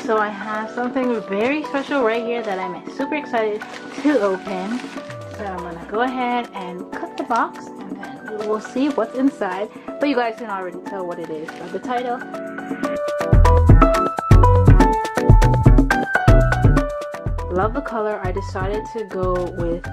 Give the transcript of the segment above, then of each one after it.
so I have something very special right here that I'm super excited to open. So I'm gonna go ahead and cut the box and then we'll see what's inside. But you guys can already tell what it is by the title. Love the color. I decided to go with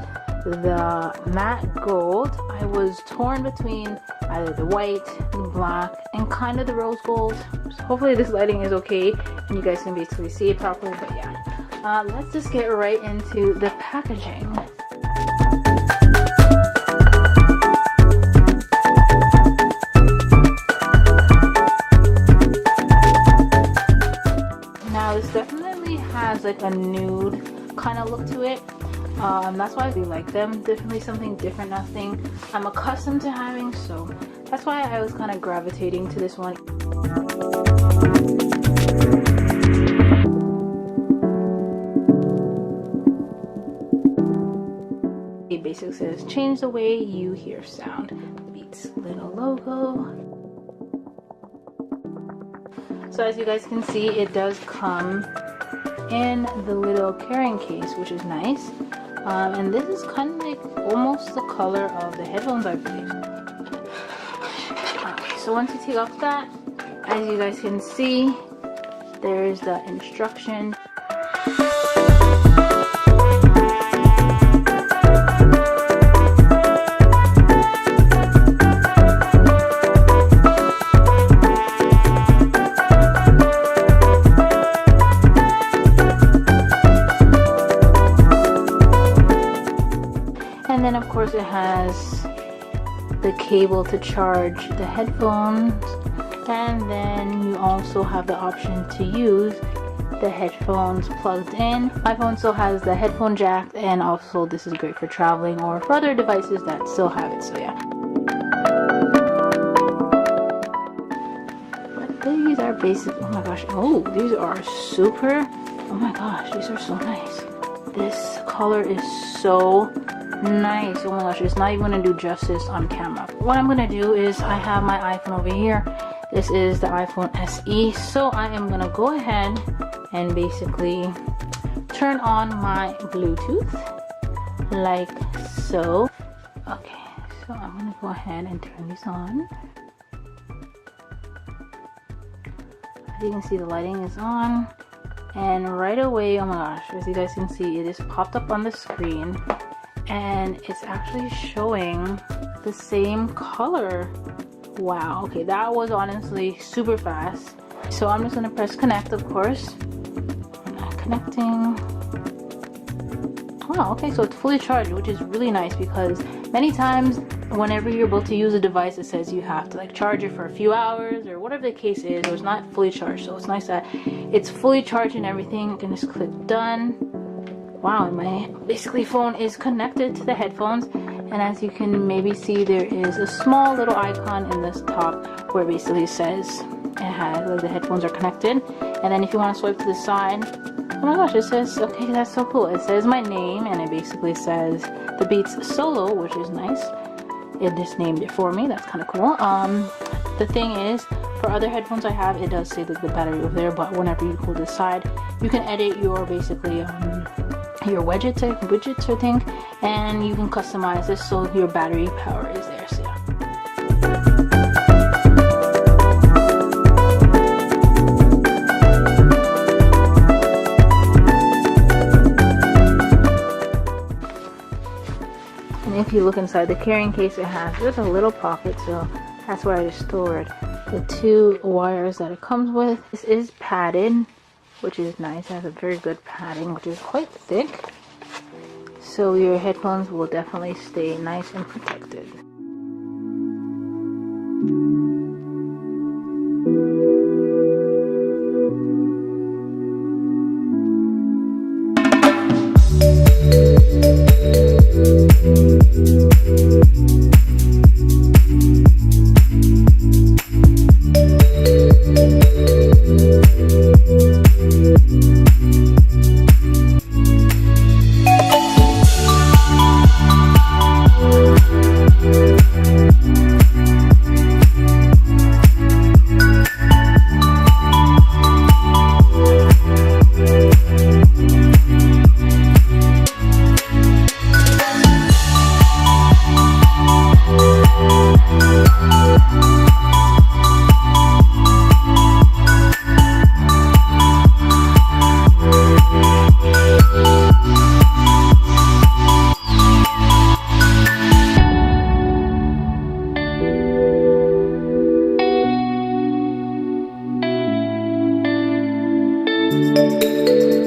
the matte gold. I was torn between either the white, the black, and kind of the rose gold. So hopefully this lighting is okay and you guys can basically see it properly. But yeah, let's just get right into the packaging. Now this definitely has like a nude kind of look to it. That's why we like them. Definitely something different, nothing I'm accustomed to having, so that's why I was kind of gravitating to this one. It basically says change the way you hear sound. Beats little logo. So as you guys can see, it does come in the little carrying case, which is nice. And this is kind of like almost the color of the headphones, I believe. Okay, so once you take off that, as you guys can see, there's the instruction. And then of course it has the cable to charge the headphones, and then you also have the option to use the headphones plugged in. My phone still has the headphone jack, and also this is great for traveling or for other devices that still have it, so yeah. But these are basic. Oh my gosh, oh, these are super, oh my gosh, these are so nice. This color is so nice. Oh my gosh, it's not even gonna do justice on camera. What I'm gonna do is, I have my iPhone over here. This is the iPhone SE, so I am gonna go ahead and basically turn on my Bluetooth like so. Okay, so I'm gonna go ahead and turn these on. As you can see, the lighting is on, and right away, oh my gosh, as you guys can see, it just popped up on the screen. And it's actually showing the same color. Wow, okay, that was honestly super fast. So I'm just gonna press connect, of course. Connecting. Oh, okay, so it's fully charged, which is really nice, because many times whenever you're able to use a device, it says you have to like charge it for a few hours or whatever the case is, or it's not fully charged. So it's nice that it's fully charged and everything. You can just click done. Wow, my basically phone is connected to the headphones, and as you can maybe see, there is a small little icon in this top where it basically says it has like the headphones are connected. And then if you want to swipe to the side, oh my gosh, it says, okay, that's so cool. It says my name, and it basically says the Beats Solo, which is nice. It just named it for me. That's kind of cool. The thing is, for other headphones I have, it does say that the battery over there, but whenever you pull this side, you can edit your basically your widgets I think, and you can customize this so your battery power is there. So yeah. And if you look inside the carrying case, it has just a little pocket, so that's where I just stored the 2 wires that it comes with. This is padded, which is nice. It has a very good padding, which is quite thick, so your headphones will definitely stay nice and protected. you.